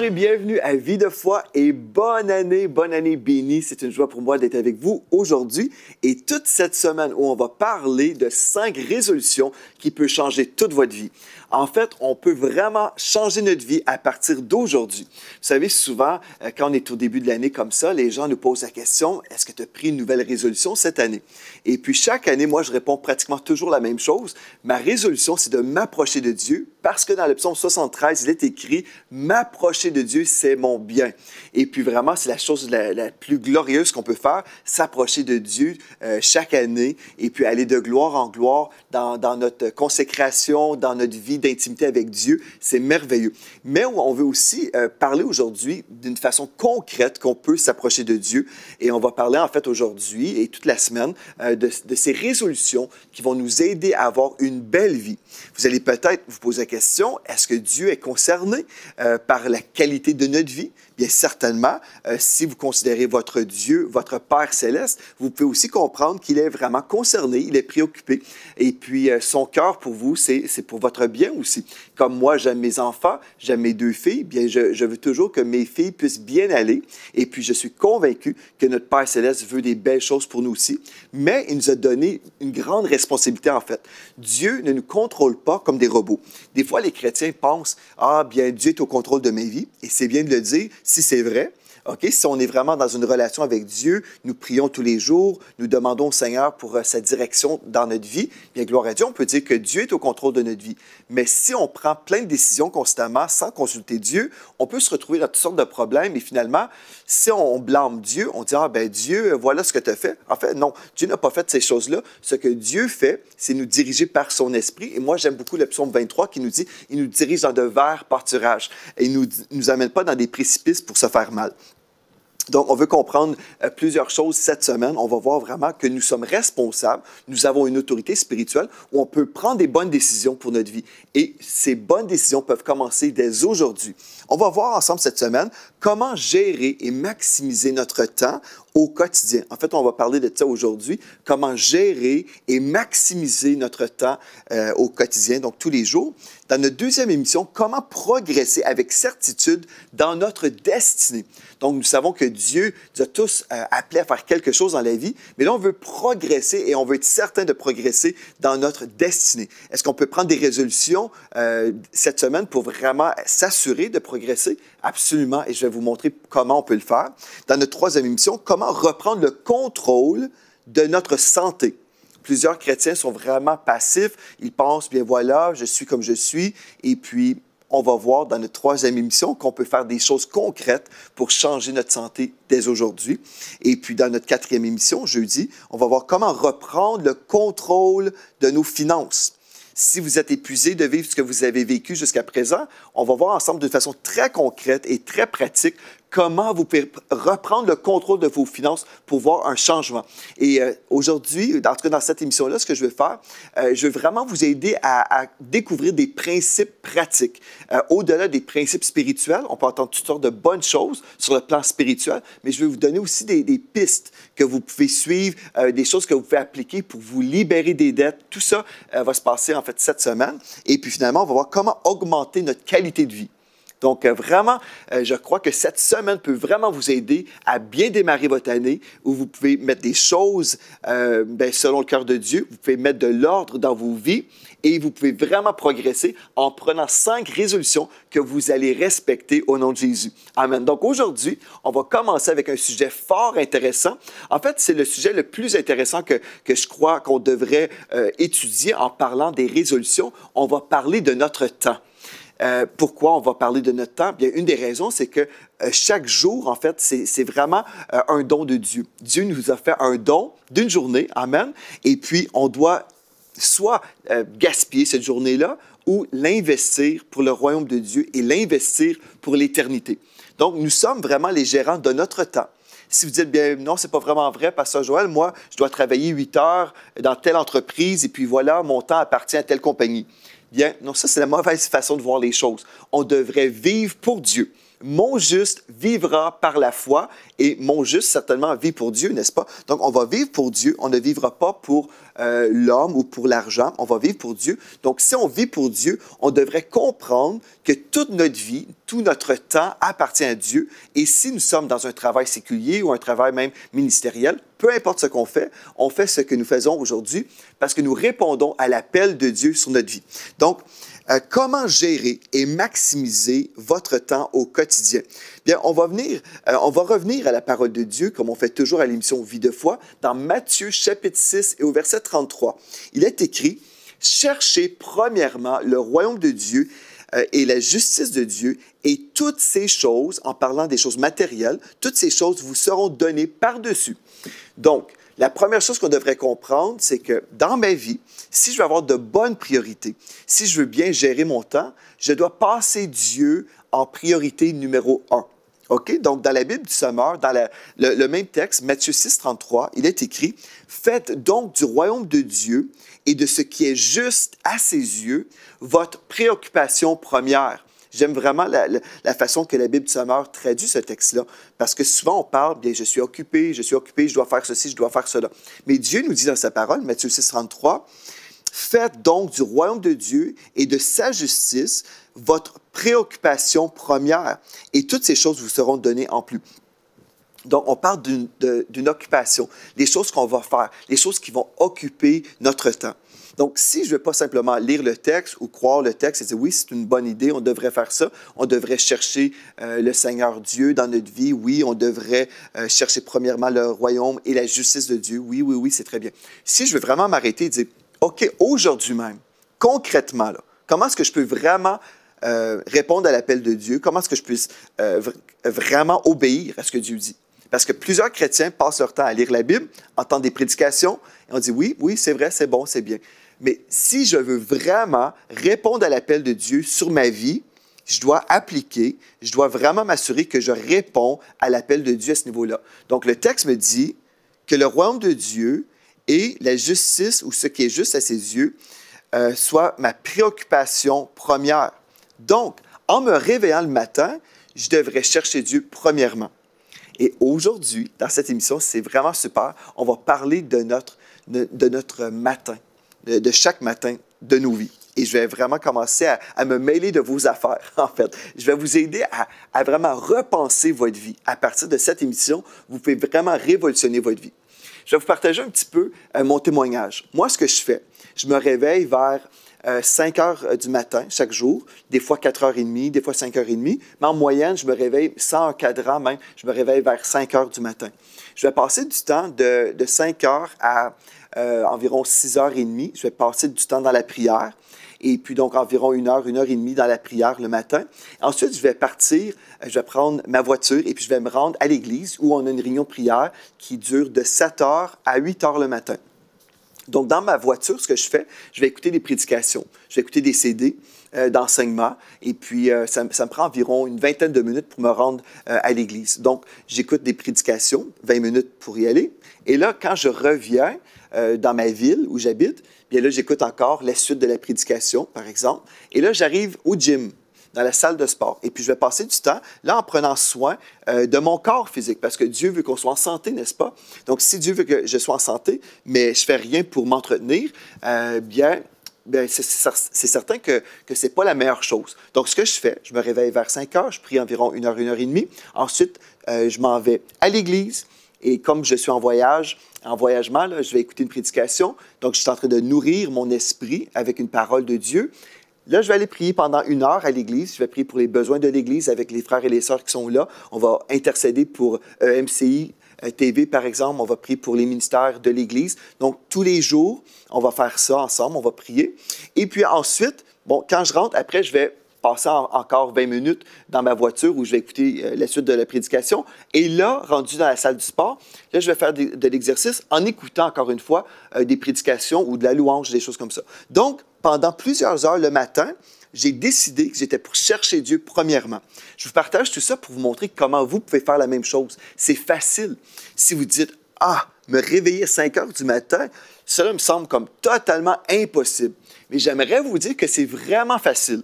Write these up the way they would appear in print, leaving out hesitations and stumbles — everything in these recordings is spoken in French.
et bienvenue à Vie de foi et bonne année bénie. C'est une joie pour moi d'être avec vous aujourd'hui et toute cette semaine où on va parler de 5 résolutions qui peuvent changer toute votre vie. En fait, on peut vraiment changer notre vie à partir d'aujourd'hui. Vous savez, souvent, quand on est au début de l'année comme ça, les gens nous posent la question, est-ce que tu as pris une nouvelle résolution cette année? Et puis chaque année, moi, je réponds pratiquement toujours la même chose. Ma résolution, c'est de m'approcher de Dieu parce que dans le psaume 73, il est écrit « M'approcher de Dieu, c'est mon bien ». Et puis vraiment, c'est la chose la plus glorieuse qu'on peut faire, s'approcher de Dieu chaque année et puis aller de gloire en gloire dans notre consécration, dans notre vie d'intimité avec Dieu. C'est merveilleux. Mais on veut aussi parler aujourd'hui d'une façon concrète qu'on peut s'approcher de Dieu. Et on va parler en fait aujourd'hui et toute la semaine de ces résolutions qui vont nous aider à avoir une belle vie. Vous allez peut-être vous poser la question, est-ce que Dieu est concerné par la qualité de notre vie? Bien certainement, si vous considérez votre Dieu, votre Père céleste, vous pouvez aussi comprendre qu'il est vraiment concerné, il est préoccupé. Et puis, son cœur pour vous, c'est pour votre bien aussi. Comme moi, j'aime mes enfants, j'aime mes 2 filles, bien, je veux toujours que mes filles puissent bien aller. Et puis, je suis convaincu que notre Père céleste veut des belles choses pour nous aussi. Mais il nous a donné une grande responsabilité, en fait. Dieu ne nous contrôle pas comme des robots. Des fois, les chrétiens pensent, « Ah, bien, Dieu est au contrôle de ma vie. » Et c'est bien de le dire, si c'est vrai. Okay? Si on est vraiment dans une relation avec Dieu, nous prions tous les jours, nous demandons au Seigneur pour sa direction dans notre vie, bien, gloire à Dieu, on peut dire que Dieu est au contrôle de notre vie. Mais si on prend plein de décisions constamment sans consulter Dieu, on peut se retrouver dans toutes sortes de problèmes et finalement, si on blâme Dieu, on dit « Ah, ben Dieu, voilà ce que tu as fait. » En fait, non, Dieu n'a pas fait ces choses-là. Ce que Dieu fait, c'est nous diriger par son esprit. Et moi, j'aime beaucoup le psaume 23 qui nous dit « Il nous dirige dans de verts pâturages. » Et il ne nous amène pas dans des précipices pour se faire mal. Donc, on veut comprendre plusieurs choses cette semaine. On va voir vraiment que nous sommes responsables, nous avons une autorité spirituelle où on peut prendre des bonnes décisions pour notre vie. Et ces bonnes décisions peuvent commencer dès aujourd'hui. On va voir ensemble cette semaine comment gérer et maximiser notre temps au quotidien. En fait, on va parler de ça aujourd'hui, comment gérer et maximiser notre temps au quotidien, donc tous les jours. Dans notre deuxième émission, comment progresser avec certitude dans notre destinée. Donc, nous savons que Dieu nous a tous appelés à faire quelque chose dans la vie, mais là, on veut progresser et on veut être certain de progresser dans notre destinée. Est-ce qu'on peut prendre des résolutions cette semaine pour vraiment s'assurer de progresser? Absolument, et je vais vous montrer comment on peut le faire. Dans notre troisième émission, comment reprendre le contrôle de notre santé. Plusieurs chrétiens sont vraiment passifs. Ils pensent, bien voilà, je suis comme je suis. Et puis, on va voir dans notre troisième émission qu'on peut faire des choses concrètes pour changer notre santé dès aujourd'hui. Et puis, dans notre quatrième émission, jeudi, on va voir comment reprendre le contrôle de nos finances. Si vous êtes épuisé de vivre ce que vous avez vécu jusqu'à présent, on va voir ensemble de façon très concrète et très pratique comment vous pouvez reprendre le contrôle de vos finances pour voir un changement. Et aujourd'hui, en tout cas dans cette émission-là, ce que je veux faire, je veux vraiment vous aider à découvrir des principes pratiques. Au-delà des principes spirituels, on peut entendre toutes sortes de bonnes choses sur le plan spirituel, mais je vais vous donner aussi des pistes que vous pouvez suivre, des choses que vous pouvez appliquer pour vous libérer des dettes. Tout ça va se passer en fait cette semaine. Et puis finalement, on va voir comment augmenter notre qualité de vie. Donc, vraiment, je crois que cette semaine peut vraiment vous aider à bien démarrer votre année où vous pouvez mettre des choses selon le cœur de Dieu. Vous pouvez mettre de l'ordre dans vos vies et vous pouvez vraiment progresser en prenant 5 résolutions que vous allez respecter au nom de Jésus. Amen. Donc, aujourd'hui, on va commencer avec un sujet fort intéressant. En fait, c'est le sujet le plus intéressant que je crois qu'on devrait étudier en parlant des résolutions. On va parler de notre temps. Pourquoi on va parler de notre temps? Bien, une des raisons, c'est que chaque jour, en fait, c'est vraiment un don de Dieu. Dieu nous a fait un don d'une journée, amen, et puis on doit soit gaspiller cette journée-là ou l'investir pour le royaume de Dieu et l'investir pour l'éternité. Donc, nous sommes vraiment les gérants de notre temps. Si vous dites, bien non, c'est pas vraiment vrai, Pasteur Joël, moi, je dois travailler 8 heures dans telle entreprise et puis voilà, mon temps appartient à telle compagnie. Bien, non, ça, c'est la mauvaise façon de voir les choses. On devrait vivre pour Dieu. mon juste vivra par la foi et mon juste certainement vit pour Dieu, n'est-ce pas? Donc, on va vivre pour Dieu, on ne vivra pas pour l'homme ou pour l'argent, on va vivre pour Dieu. Donc, si on vit pour Dieu, on devrait comprendre que toute notre vie, tout notre temps appartient à Dieu. Et si nous sommes dans un travail séculier ou un travail même ministériel, peu importe ce qu'on fait, on fait ce que nous faisons aujourd'hui parce que nous répondons à l'appel de Dieu sur notre vie. Donc, comment gérer et maximiser votre temps au quotidien? Bien, on va revenir à la parole de Dieu, comme on fait toujours à l'émission Vie de foi, dans Matthieu chapitre 6 et au verset 33. Il est écrit, « Cherchez premièrement le royaume de Dieu et la justice de Dieu, et toutes ces choses, en parlant des choses matérielles, toutes ces choses vous seront données par-dessus. » Donc, la première chose qu'on devrait comprendre, c'est que dans ma vie, si je veux avoir de bonnes priorités, si je veux bien gérer mon temps, je dois passer Dieu en priorité numéro 1. OK? Donc, dans la Bible du Sommeur, dans le même texte, Matthieu 6, 33, il est écrit « Faites donc du royaume de Dieu et de ce qui est juste à ses yeux votre préoccupation première. » J'aime vraiment la façon que la Bible du Sommeur traduit ce texte-là, parce que souvent on parle, bien, je suis occupé, je dois faire ceci, je dois faire cela. Mais Dieu nous dit dans sa parole, Matthieu 6, 33, « Faites donc du royaume de Dieu et de sa justice votre préoccupation première, et toutes ces choses vous seront données en plus. » Donc, on parle d'une occupation, les choses qu'on va faire, les choses qui vont occuper notre temps. Donc, si je ne veux pas simplement lire le texte ou croire le texte et dire oui, c'est une bonne idée, on devrait faire ça, on devrait chercher le Seigneur Dieu dans notre vie, oui, on devrait chercher premièrement le royaume et la justice de Dieu, oui, oui, oui, c'est très bien. Si je veux vraiment m'arrêter et dire, OK, aujourd'hui même, concrètement, là, comment est-ce que je peux vraiment répondre à l'appel de Dieu, comment est-ce que je puisse vraiment obéir à ce que Dieu dit? Parce que plusieurs chrétiens passent leur temps à lire la Bible, entendre des prédications, et on dit oui, oui, c'est vrai, c'est bon, c'est bien. Mais si je veux vraiment répondre à l'appel de Dieu sur ma vie, je dois appliquer, je dois vraiment m'assurer que je réponds à l'appel de Dieu à ce niveau-là. Donc, le texte me dit que le royaume de Dieu et la justice, ou ce qui est juste à ses yeux, soit ma préoccupation première. Donc, en me réveillant le matin, je devrais chercher Dieu premièrement. Et aujourd'hui, dans cette émission, c'est vraiment super. On va parler de notre matin, de chaque matin de nos vies. Et je vais vraiment commencer à me mêler de vos affaires, en fait. Je vais vous aider à vraiment repenser votre vie. À partir de cette émission, vous pouvez vraiment révolutionner votre vie. Je vais vous partager un petit peu mon témoignage. Moi, ce que je fais, je me réveille vers 5 heures du matin chaque jour, des fois 4h30, des fois 5h30, mais en moyenne, je me réveille sans un cadran même, je me réveille vers 5 heures du matin. Je vais passer du temps de 5 heures à environ 6h30, je vais passer du temps dans la prière, et puis donc environ 1 heure, 1h30 dans la prière le matin. Ensuite, je vais partir, je vais prendre ma voiture et puis je vais me rendre à l'église où on a une réunion de prière qui dure de 7h à 8h le matin. Donc, dans ma voiture, ce que je fais, je vais écouter des prédications, je vais écouter des CD d'enseignement, et puis ça me prend environ une vingtaine de minutes pour me rendre à l'église. Donc, j'écoute des prédications, 20 minutes pour y aller, et là, quand je reviens dans ma ville où j'habite, bien là, j'écoute encore la suite de la prédication, par exemple, et là, j'arrive au gym, dans la salle de sport. Et puis, je vais passer du temps, là, en prenant soin de mon corps physique, parce que Dieu veut qu'on soit en santé, n'est-ce pas? Donc, si Dieu veut que je sois en santé, mais je ne fais rien pour m'entretenir, bien c'est certain que ce n'est pas la meilleure chose. Donc, ce que je fais, je me réveille vers 5 heures, je prie environ 1 heure, 1h30. Ensuite, je m'en vais à l'église. Et comme je suis en voyagement, là, je vais écouter une prédication. Donc, je suis en train de nourrir mon esprit avec une parole de Dieu. Là, je vais aller prier pendant 1 heure à l'église. Je vais prier pour les besoins de l'église avec les frères et les sœurs qui sont là. On va intercéder pour MCI TV, par exemple. On va prier pour les ministères de l'église. Donc, tous les jours, on va faire ça ensemble. On va prier. Et puis ensuite, bon, quand je rentre, après, je vais passer encore 20 minutes dans ma voiture où je vais écouter la suite de la prédication. Et là, rendu dans la salle du sport, là, je vais faire de l'exercice en écoutant, encore une fois, des prédications ou de la louange, des choses comme ça. Donc, pendant plusieurs heures le matin, j'ai décidé que j'étais pour chercher Dieu premièrement. Je vous partage tout ça pour vous montrer comment vous pouvez faire la même chose. C'est facile. Si vous dites « Ah, me réveiller à 5 heures du matin », cela me semble comme totalement impossible. Mais j'aimerais vous dire que c'est vraiment facile.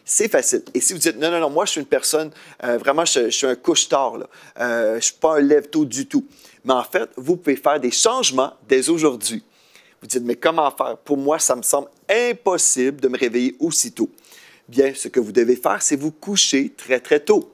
C'est facile. Et si vous dites, non, non, non, moi, je suis une personne, vraiment, je suis un couche-tard, là. Je ne suis pas un lève-tôt du tout. Mais en fait, vous pouvez faire des changements dès aujourd'hui. Vous dites, mais comment faire? Pour moi, ça me semble impossible de me réveiller aussitôt. Bien, ce que vous devez faire, c'est vous coucher très, très tôt.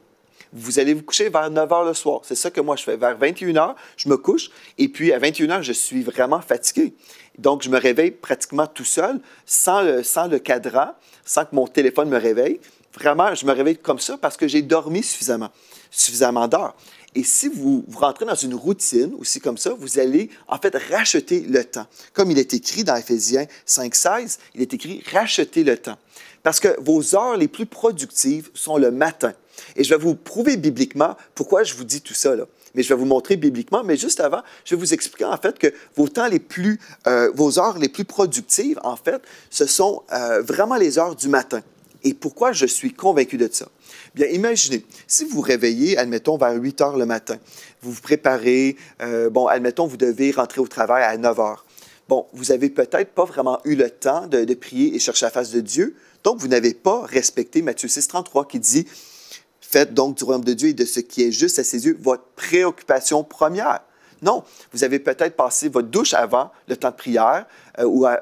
Vous allez vous coucher vers 9 heures le soir. C'est ça que moi, je fais. Vers 21 heures, je me couche. Et puis, à 21 heures, je suis vraiment fatigué. Donc, je me réveille pratiquement tout seul, sans le cadran, sans que mon téléphone me réveille. Vraiment, je me réveille comme ça parce que j'ai dormi suffisamment d'heures. Et si vous rentrez dans une routine aussi comme ça, vous allez en fait racheter le temps. Comme il est écrit dans Éphésiens 5,16, il est écrit « racheter le temps ». Parce que vos heures les plus productives sont le matin. Et je vais vous prouver bibliquement pourquoi je vous dis tout ça, là. Mais je vais vous montrer bibliquement. Mais juste avant, je vais vous expliquer en fait que vos heures les plus productives, en fait, ce sont vraiment les heures du matin. Et pourquoi je suis convaincu de ça? Bien, imaginez, si vous vous réveillez, admettons, vers 8 heures le matin, vous vous préparez, admettons, vous devez rentrer au travail à 9 heures. Bon, vous n'avez peut-être pas vraiment eu le temps de prier et chercher la face de Dieu, donc vous n'avez pas respecté Matthieu 6,33 qui dit « Faites donc du royaume de Dieu et de ce qui est juste à ses yeux votre préoccupation première. » Non, vous avez peut-être passé votre douche avant le temps de prière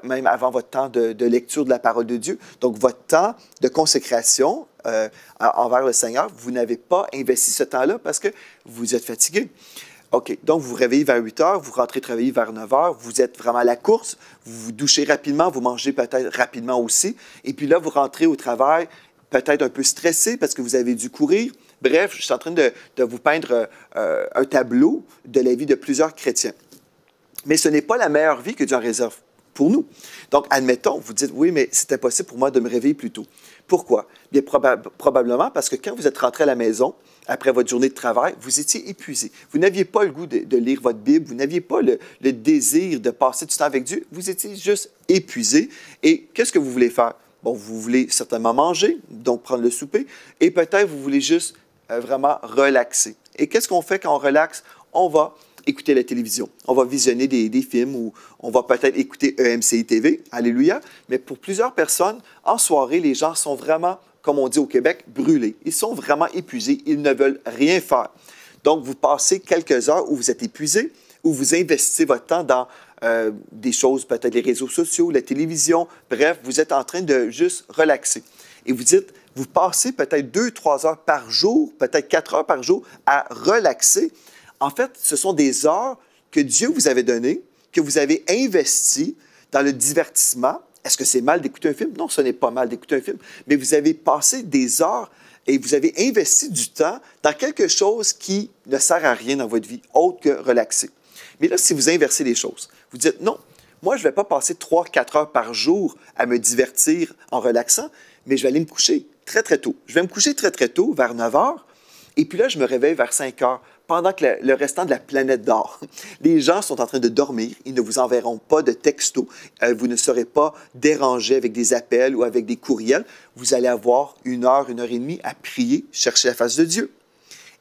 même avant votre temps de lecture de la parole de Dieu. Donc, votre temps de consécration envers le Seigneur, vous n'avez pas investi ce temps-là parce que vous êtes fatigué. OK, donc vous vous réveillez vers 8 heures, vous rentrez travailler vers 9 heures, vous êtes vraiment à la course, vous vous douchez rapidement, vous mangez peut-être rapidement aussi, et puis là, vous rentrez au travail peut-être un peu stressé parce que vous avez dû courir. Bref, je suis en train de vous peindre un tableau de la vie de plusieurs chrétiens. Mais ce n'est pas la meilleure vie que Dieu en réserve pour nous. Donc, admettons, vous dites, oui, mais c'est impossible pour moi de me réveiller plus tôt. Pourquoi? Bien, probablement parce que quand vous êtes rentré à la maison, après votre journée de travail, vous étiez épuisé. Vous n'aviez pas le goût de lire votre Bible, vous n'aviez pas le désir de passer du temps avec Dieu, vous étiez juste épuisé. Et qu'est-ce que vous voulez faire? Bon, vous voulez certainement manger, donc prendre le souper, et peut-être vous voulez juste vraiment relaxer. Et qu'est-ce qu'on fait quand on relaxe? On va écouter la télévision. On va visionner des films ou on va peut-être écouter EMCI TV, alléluia. Mais pour plusieurs personnes, en soirée, les gens sont vraiment, comme on dit au Québec, brûlés. Ils sont vraiment épuisés. Ils ne veulent rien faire. Donc, vous passez quelques heures où vous êtes épuisé, où vous investissez votre temps dans des choses, peut-être les réseaux sociaux, la télévision. Bref, vous êtes en train de juste relaxer. Et vous dites, vous passez peut-être 2-3 heures par jour, peut-être 4 heures par jour à relaxer. En fait, ce sont des heures que Dieu vous avait données, que vous avez investies dans le divertissement. Est-ce que c'est mal d'écouter un film? Non, ce n'est pas mal d'écouter un film. Mais vous avez passé des heures et vous avez investi du temps dans quelque chose qui ne sert à rien dans votre vie, autre que relaxer. Mais là, si vous inversez les choses, vous dites, non, moi, je ne vais pas passer 3-4 heures par jour à me divertir en relaxant, mais je vais aller me coucher très, très tôt. Je vais me coucher très, très tôt, vers 9 heures, et puis là, je me réveille vers 5 heures, pendant que le restant de la planète dort. Les gens sont en train de dormir, ils ne vous enverront pas de textos, vous ne serez pas dérangé avec des appels ou avec des courriels. Vous allez avoir 1 heure et demie à prier, chercher la face de Dieu.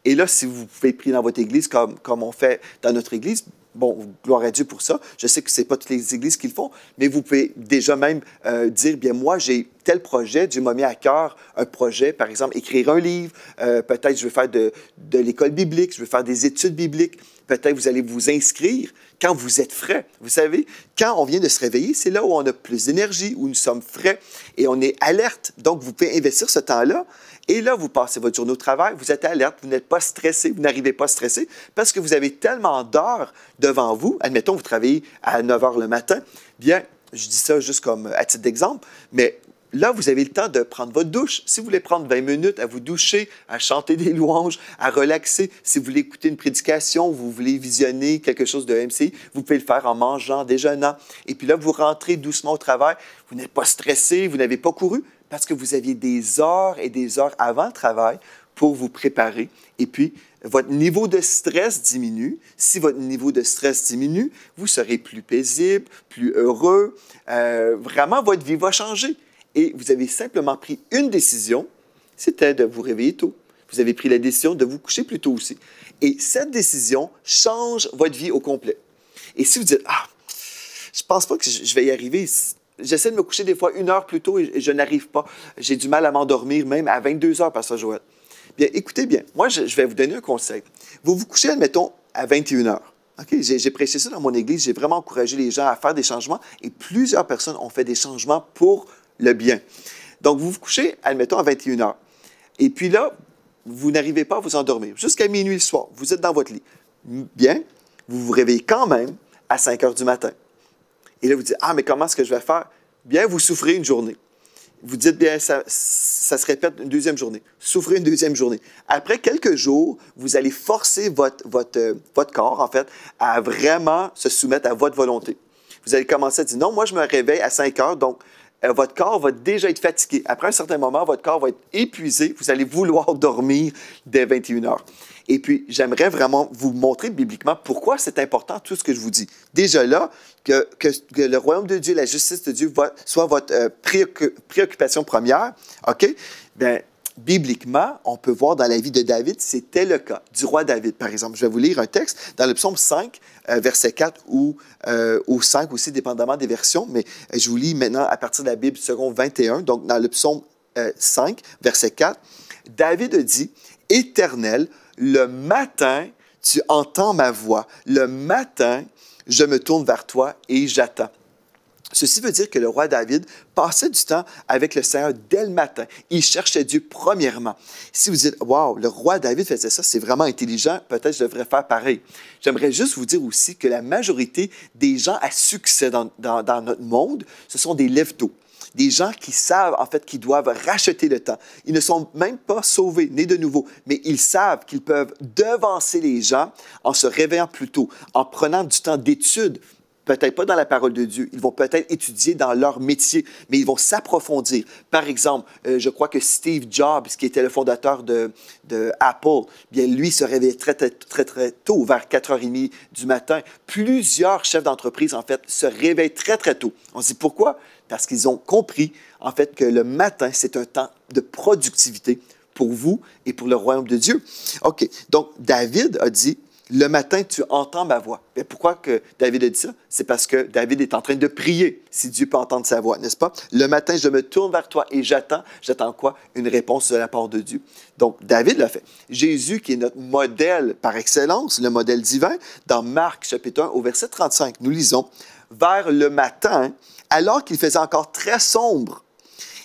Et là, si vous pouvez prier dans votre église comme on fait dans notre église, bon, gloire à Dieu pour ça. Je sais que ce n'est pas toutes les églises qui le font, mais vous pouvez déjà même dire, bien, moi, j'ai tel projet, Dieu m'a mis à cœur un projet, par exemple, écrire un livre, peut-être je veux faire de l'école biblique, je veux faire des études bibliques, peut-être vous allez vous inscrire quand vous êtes frais. Vous savez, quand on vient de se réveiller, c'est là où on a plus d'énergie, où nous sommes frais et on est alerte. Donc, vous pouvez investir ce temps-là. Et là, vous passez votre journée au travail, vous êtes alerte, vous n'êtes pas stressé, vous n'arrivez pas à stresser parce que vous avez tellement d'heures devant vous. Admettons, vous travaillez à 9 heures le matin. Bien, je dis ça juste comme à titre d'exemple, mais là, vous avez le temps de prendre votre douche. Si vous voulez prendre 20 minutes à vous doucher, à chanter des louanges, à relaxer, si vous voulez écouter une prédication, vous voulez visionner quelque chose de MCI, vous pouvez le faire en mangeant, déjeunant. Et puis là, vous rentrez doucement au travail, vous n'êtes pas stressé, vous n'avez pas couru, parce que vous aviez des heures et des heures avant le travail pour vous préparer. Et puis, votre niveau de stress diminue. Si votre niveau de stress diminue, vous serez plus paisible, plus heureux. Vraiment, votre vie va changer. Et vous avez simplement pris une décision, c'était de vous réveiller tôt. Vous avez pris la décision de vous coucher plus tôt aussi. Et cette décision change votre vie au complet. Et si vous dites, ah, je ne pense pas que je vais y arriver, J'essaie de me coucher des fois 1 heure plus tôt et je n'arrive pas. J'ai du mal à m'endormir, même à 22 heures, Pasteur Joël. Bien, écoutez bien, moi, je vais vous donner un conseil. Vous vous couchez, admettons, à 21 heures. Okay? J'ai prêché ça dans mon église, j'ai vraiment encouragé les gens à faire des changements et plusieurs personnes ont fait des changements pour le bien. Donc, vous vous couchez, admettons, à 21 heures. Et puis là, vous n'arrivez pas à vous endormir. Jusqu'à minuit le soir, vous êtes dans votre lit. Bien, vous vous réveillez quand même à 5 heures du matin. Et là, vous dites, ah, mais comment est-ce que je vais faire? Bien, vous souffrez une journée. Vous dites, bien, ça se répète une deuxième journée. Souffrez une deuxième journée. Après quelques jours, vous allez forcer votre corps, en fait, à vraiment se soumettre à votre volonté. Vous allez commencer à dire, non, moi, je me réveille à 5 heures, donc votre corps va déjà être fatigué. Après un certain moment, votre corps va être épuisé. Vous allez vouloir dormir dès 21 heures. Et puis, j'aimerais vraiment vous montrer bibliquement pourquoi c'est important tout ce que je vous dis. Déjà là, que le royaume de Dieu, la justice de Dieu soit votre préoccupation première, OK? Bien, bibliquement, on peut voir dans la vie de David, c'était le cas, du roi David, par exemple. Je vais vous lire un texte dans le psaume 5, verset 4 ou 5 aussi, dépendamment des versions, mais je vous lis maintenant à partir de la Bible, second 21, donc dans le psaume 5, verset 4, David a dit, « Éternel, le matin, tu entends ma voix. Le matin, je me tourne vers toi et j'attends. » Ceci veut dire que le roi David passait du temps avec le Seigneur dès le matin. Il cherchait Dieu premièrement. Si vous dites, « Wow, le roi David faisait ça, c'est vraiment intelligent, peut-être je devrais faire pareil. » J'aimerais juste vous dire aussi que la majorité des gens à succès dans notre monde, ce sont des lève-tôt. Des gens qui savent, en fait, qu'ils doivent racheter le temps. Ils ne sont même pas sauvés, nés de nouveau, mais ils savent qu'ils peuvent devancer les gens en se réveillant plus tôt, en prenant du temps d'étude, peut-être pas dans la parole de Dieu. Ils vont peut-être étudier dans leur métier, mais ils vont s'approfondir. Par exemple, je crois que Steve Jobs, qui était le fondateur de Apple, bien, lui se réveillait très tôt, vers 4h30 du matin. Plusieurs chefs d'entreprise, en fait, se réveillent très tôt. On se dit pourquoi? Parce qu'ils ont compris, en fait, que le matin, c'est un temps de productivité pour vous et pour le royaume de Dieu. OK. Donc, David a dit, « Le matin, tu entends ma voix. » Mais pourquoi que David a dit ça? C'est parce que David est en train de prier, si Dieu peut entendre sa voix, n'est-ce pas? « Le matin, je me tourne vers toi et j'attends. » J'attends quoi? Une réponse de la part de Dieu. Donc, David l'a fait. Jésus, qui est notre modèle par excellence, le modèle divin, dans Marc, chapitre 1, au verset 35, nous lisons, « Vers le matin, alors qu'il faisait encore très sombre,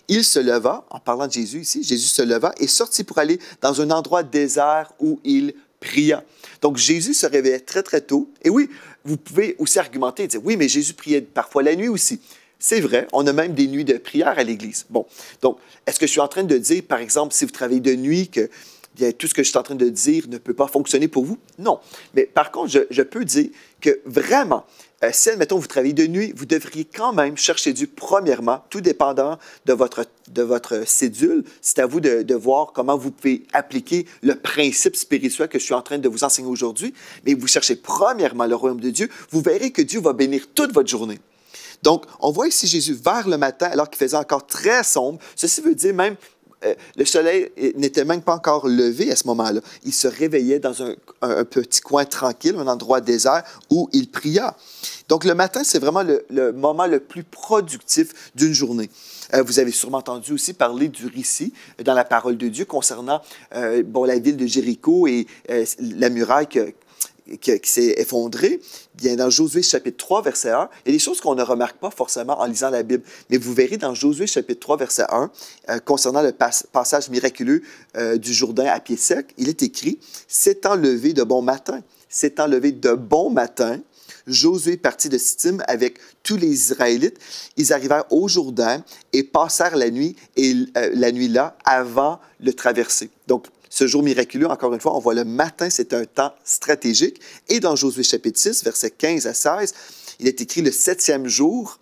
il se leva, en parlant de Jésus ici, Jésus se leva et sortit pour aller dans un endroit désert où il pria. » Donc, Jésus se réveillait très tôt. Et oui, vous pouvez aussi argumenter et dire, oui, mais Jésus priait parfois la nuit aussi. C'est vrai, on a même des nuits de prière à l'Église. Bon, donc, est-ce que je suis en train de dire, par exemple, si vous travaillez de nuit, que bien, tout ce que je suis en train de dire ne peut pas fonctionner pour vous? Non. Mais par contre, je peux dire que vraiment, si, admettons, vous travaillez de nuit, vous devriez quand même chercher Dieu premièrement, tout dépendant de votre cédule. C'est à vous de voir comment vous pouvez appliquer le principe spirituel que je suis en train de vous enseigner aujourd'hui. Mais vous cherchez premièrement le royaume de Dieu, vous verrez que Dieu va bénir toute votre journée. Donc, on voit ici Jésus vers le matin, alors qu'il faisait encore très sombre. Ceci veut dire même le soleil n'était même pas encore levé à ce moment-là. Il se réveillait dans un petit coin tranquille, un endroit désert où il pria. Donc, le matin, c'est vraiment le moment le plus productif d'une journée. Vous avez sûrement entendu aussi parler du récit dans la parole de Dieu concernant la ville de Jéricho et la muraille qui s'est effondrée. Bien, dans Josué chapitre 3, verset 1, il y a des choses qu'on ne remarque pas forcément en lisant la Bible. Mais vous verrez dans Josué chapitre 3, verset 1, concernant le passage miraculeux du Jourdain à pied sec, il est écrit « S'étant levé de bon matin, s'étant levé de bon matin, Josué partit de Sittim avec tous les Israélites. Ils arrivèrent au Jourdain et passèrent la nuit là avant le traverser. » Donc, ce jour miraculeux, encore une fois, on voit le matin, c'est un temps stratégique. Et dans Josué chapitre 6, versets 15 à 16, il est écrit le 7e jour,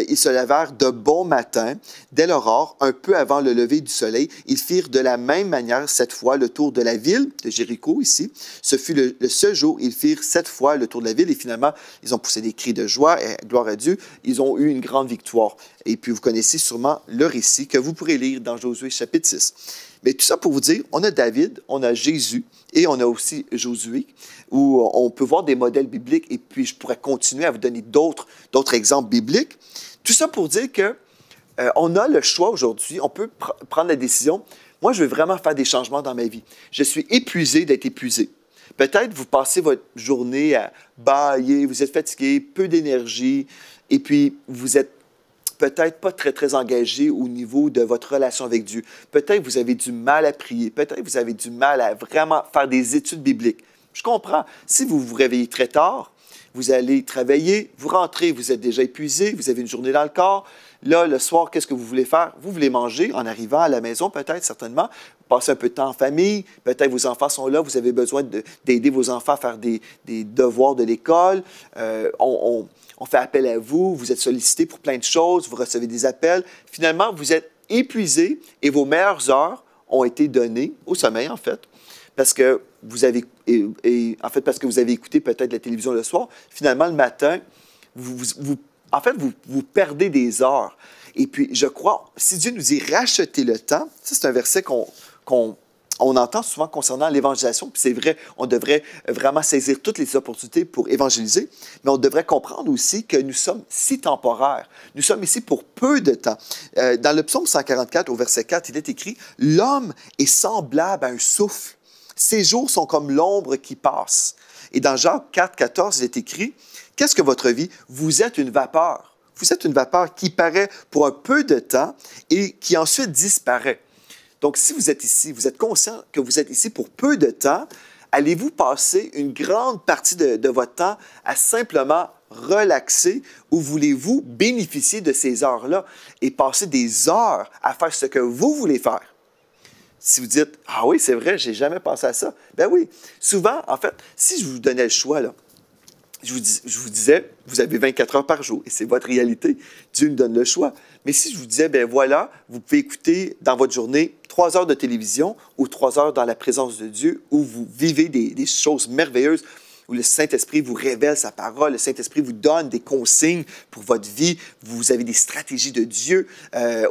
ils se levèrent de bon matin, dès l'aurore, un peu avant le lever du soleil. Ils firent de la même manière, 7 fois, le tour de la ville de Jéricho, ici. Ce fut le seul jour où ils firent 7 fois le tour de la ville. Et finalement, ils ont poussé des cris de joie et gloire à Dieu. Ils ont eu une grande victoire. Et puis, vous connaissez sûrement le récit que vous pourrez lire dans Josué chapitre 6. Mais tout ça pour vous dire, on a David, on a Jésus et on a aussi Josué, où on peut voir des modèles bibliques et puis je pourrais continuer à vous donner d'autres exemples bibliques. Tout ça pour dire que on a le choix aujourd'hui, on peut prendre la décision. Moi, je veux vraiment faire des changements dans ma vie. Je suis épuisé d'être épuisé. Peut-être vous passez votre journée à bâiller, vous êtes fatigué, peu d'énergie, et puis vous êtes peut-être pas très, très engagé au niveau de votre relation avec Dieu. Peut-être vous avez du mal à prier. Peut-être vous avez du mal à vraiment faire des études bibliques. Je comprends. Si vous vous réveillez très tard, vous allez travailler, vous rentrez, vous êtes déjà épuisé, vous avez une journée dans le corps. Là, le soir, qu'est-ce que vous voulez faire? Vous voulez manger en arrivant à la maison, peut-être, certainement. Passer un peu de temps en famille. Peut-être vos enfants sont là, vous avez besoin d'aider vos enfants à faire des devoirs de l'école. On fait appel à vous, vous êtes sollicité pour plein de choses, vous recevez des appels. Finalement, vous êtes épuisé et vos meilleures heures ont été données au sommeil, en fait, parce que vous avez, parce que vous avez écouté peut-être la télévision le soir. Finalement, le matin, vous perdez des heures. Et puis, je crois, si Dieu nous dit « racheter le temps », ça, c'est un verset qu'on entend souvent concernant l'évangélisation, puis c'est vrai, on devrait vraiment saisir toutes les opportunités pour évangéliser, mais on devrait comprendre aussi que nous sommes si temporaires. Nous sommes ici pour peu de temps. Dans le psaume 144, au verset 4, il est écrit « L'homme est semblable à un souffle. Ses jours sont comme l'ombre qui passe. » Et dans Jacques 4, 14, il est écrit « Qu'est-ce que votre vie? Vous êtes une vapeur. Vous êtes une vapeur qui paraît pour un peu de temps et qui ensuite disparaît. » Donc, si vous êtes ici, vous êtes conscient que vous êtes ici pour peu de temps, allez-vous passer une grande partie de votre temps à simplement relaxer ou voulez-vous bénéficier de ces heures-là et passer des heures à faire ce que vous voulez faire? Si vous dites « Ah oui, c'est vrai, je n'ai jamais pensé à ça. » Ben oui, souvent, en fait, si je vous donnais le choix, là, je vous disais, vous avez 24 heures par jour et c'est votre réalité. Dieu nous donne le choix. Mais si je vous disais, ben voilà, vous pouvez écouter dans votre journée 3 heures de télévision ou 3 heures dans la présence de Dieu où vous vivez des choses merveilleuses, où le Saint-Esprit vous révèle sa parole, le Saint-Esprit vous donne des consignes pour votre vie, vous avez des stratégies de Dieu,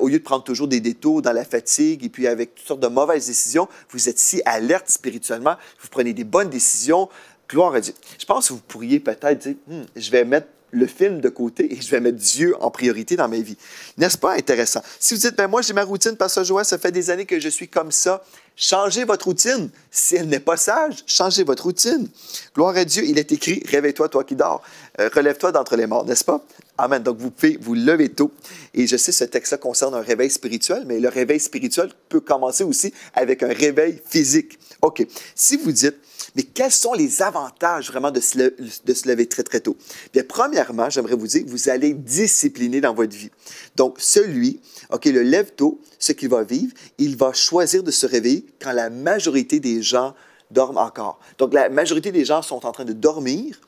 au lieu de prendre toujours des détours dans la fatigue et puis avec toutes sortes de mauvaises décisions, vous êtes si alerte spirituellement, vous prenez des bonnes décisions. Gloire à Dieu. Je pense que vous pourriez peut-être dire, je vais mettre le film de côté et je vais mettre Dieu en priorité dans ma vie. N'est-ce pas intéressant? Si vous dites, ben moi j'ai ma routine, Pasteur Joël, ça fait des années que je suis comme ça, changez votre routine. Si elle n'est pas sage, changez votre routine. Gloire à Dieu, il est écrit, réveille-toi, toi qui dors. Relève-toi d'entre les morts, n'est-ce pas? Amen. Donc, vous pouvez vous lever tôt. Et je sais, ce texte-là concerne un réveil spirituel, mais le réveil spirituel peut commencer aussi avec un réveil physique. OK. Si vous dites, mais quels sont les avantages vraiment de se lever très, très tôt? Bien, premièrement, j'aimerais vous dire que vous allez discipliner dans votre vie. Donc, le lève tôt, ce qu'il va vivre, il va choisir de se réveiller quand la majorité des gens dorment encore. Donc, la majorité des gens sont en train de dormir.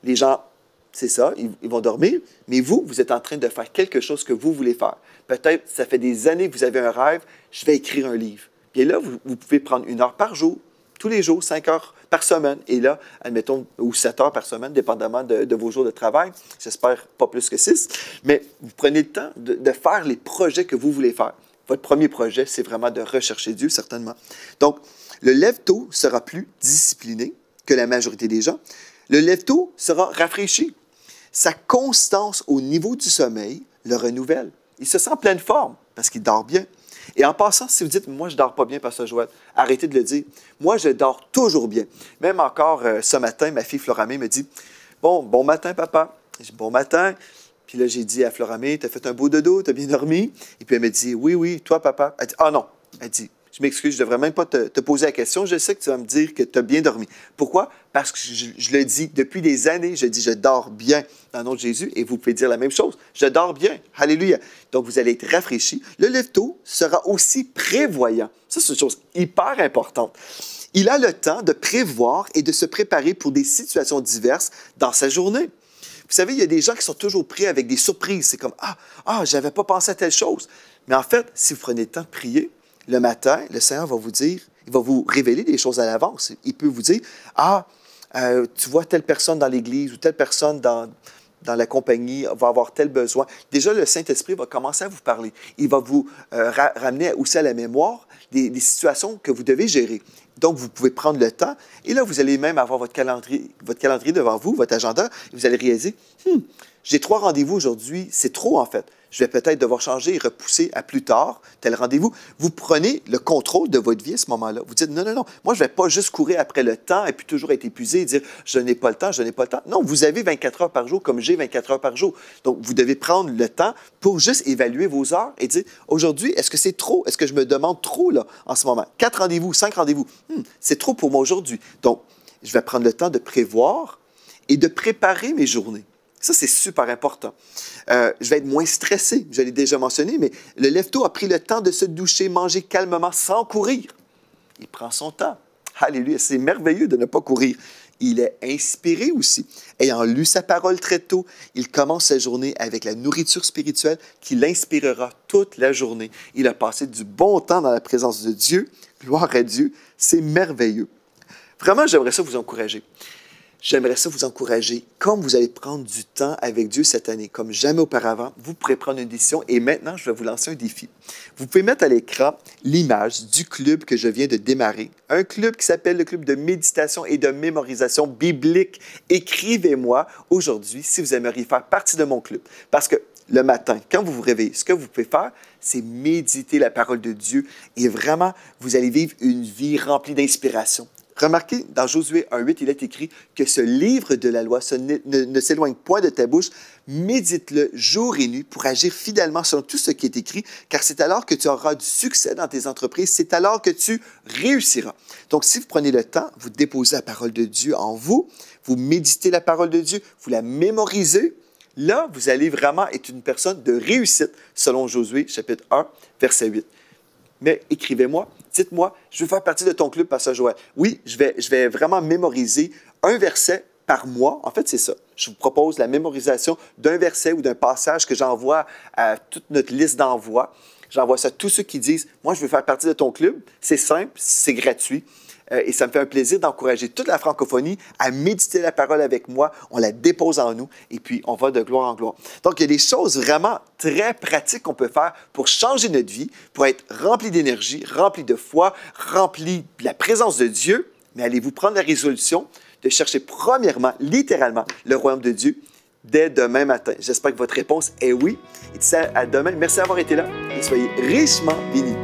Les gens, c'est ça, ils vont dormir, mais vous êtes en train de faire quelque chose que vous voulez faire. Peut-être, ça fait des années que vous avez un rêve, je vais écrire un livre. Puis là, vous pouvez prendre 1 heure par jour, tous les jours, 5 heures par semaine. Et là, admettons, ou 7 heures par semaine, dépendamment de vos jours de travail. J'espère pas plus que 6. Mais vous prenez le temps de faire les projets que vous voulez faire. Votre premier projet, c'est vraiment de rechercher Dieu, certainement. Donc, le lève-tôt sera plus discipliné que la majorité des gens. Le lève-tôt sera rafraîchi. Sa constance au niveau du sommeil le renouvelle. Il se sent en pleine forme parce qu'il dort bien. Et en passant, si vous dites « Moi, je ne dors pas bien, Pasteur Joël », arrêtez de le dire. Moi, je dors toujours bien. Même encore ce matin, ma fille Floramé me dit « Bon matin, papa. » J'ai dit « Bon matin. » Puis là, j'ai dit à Floramé « Tu as fait un beau dodo, tu as bien dormi? » Et puis elle me dit « Oui, toi, papa. » Elle dit « Ah non. » Elle dit « Je m'excuse, je ne devrais même pas te poser la question. Je sais que tu vas me dire que tu as bien dormi. » Pourquoi? Parce que je le dis depuis des années. Je dis « Je dors bien dans le nom de Jésus. » Et vous pouvez dire la même chose. « Je dors bien. » Alléluia. Donc, vous allez être rafraîchi. Le lève-tôt sera aussi prévoyant. Ça, c'est une chose hyper importante. Il a le temps de prévoir et de se préparer pour des situations diverses dans sa journée. Vous savez, il y a des gens qui sont toujours pris avec des surprises. C'est comme « Ah, je n'avais pas pensé à telle chose. » Mais en fait, si vous prenez le temps de prier, le matin, le Seigneur va vous dire, il va vous révéler des choses à l'avance. Il peut vous dire, tu vois telle personne dans l'Église ou telle personne dans la compagnie va avoir tel besoin. Déjà, le Saint-Esprit va commencer à vous parler. Il va vous ramener aussi à la mémoire des situations que vous devez gérer. Donc, vous pouvez prendre le temps. Et là, vous allez même avoir votre calendrier devant vous, votre agenda. Et vous allez réaliser, j'ai 3 rendez-vous aujourd'hui, c'est trop en fait. Je vais peut-être devoir changer et repousser à plus tard tel rendez-vous. Vous prenez le contrôle de votre vie à ce moment-là. Vous dites, non, non, non, moi, je ne vais pas juste courir après le temps et puis toujours être épuisé et dire, je n'ai pas le temps, je n'ai pas le temps. Non, vous avez 24 heures par jour comme j'ai 24 heures par jour. Donc, vous devez prendre le temps pour juste évaluer vos heures et dire, aujourd'hui, est-ce que c'est trop? Est-ce que je me demande trop là, en ce moment? 4 rendez-vous, 5 rendez-vous, c'est trop pour moi aujourd'hui. Donc, je vais prendre le temps de prévoir et de préparer mes journées. Ça, c'est super important. Je vais être moins stressé, je l'ai déjà mentionné, mais le lève-tôt a pris le temps de se doucher, manger calmement, sans courir. Il prend son temps. Alléluia, c'est merveilleux de ne pas courir. Il est inspiré aussi. Ayant lu sa parole très tôt, il commence sa journée avec la nourriture spirituelle qui l'inspirera toute la journée. Il a passé du bon temps dans la présence de Dieu. Gloire à Dieu, c'est merveilleux. Vraiment, j'aimerais ça vous encourager. J'aimerais ça vous encourager, comme vous allez prendre du temps avec Dieu cette année, comme jamais auparavant, vous pourrez prendre une décision et maintenant, je vais vous lancer un défi. Vous pouvez mettre à l'écran l'image du club que je viens de démarrer, un club qui s'appelle le club de méditation et de mémorisation biblique. Écrivez-moi aujourd'hui si vous aimeriez faire partie de mon club. Parce que le matin, quand vous vous réveillez, ce que vous pouvez faire, c'est méditer la parole de Dieu et vraiment, vous allez vivre une vie remplie d'inspiration. Remarquez, dans Josué 1,8, il est écrit que ce livre de la loi ne s'éloigne point de ta bouche, médite-le jour et nuit pour agir fidèlement selon tout ce qui est écrit, car c'est alors que tu auras du succès dans tes entreprises, c'est alors que tu réussiras. Donc, si vous prenez le temps, vous déposez la parole de Dieu en vous, vous méditez la parole de Dieu, vous la mémorisez, là, vous allez vraiment être une personne de réussite, selon Josué, chapitre 1, verset 8. Mais écrivez-moi, dites-moi, je veux faire partie de ton club, Pasteur Joël. Oui, je vais vraiment mémoriser un verset par mois. En fait, c'est ça. Je vous propose la mémorisation d'un verset ou d'un passage que j'envoie à toute notre liste d'envoi. J'envoie ça à tous ceux qui disent, moi, je veux faire partie de ton club. C'est simple, c'est gratuit. Et ça me fait un plaisir d'encourager toute la francophonie à méditer la parole avec moi. On la dépose en nous et puis on va de gloire en gloire. Donc, il y a des choses vraiment très pratiques qu'on peut faire pour changer notre vie, pour être rempli d'énergie, rempli de foi, rempli de la présence de Dieu. Mais allez-vous prendre la résolution de chercher premièrement, littéralement, le royaume de Dieu dès demain matin? J'espère que votre réponse est oui. Et à demain. Merci d'avoir été là et soyez richement bénis.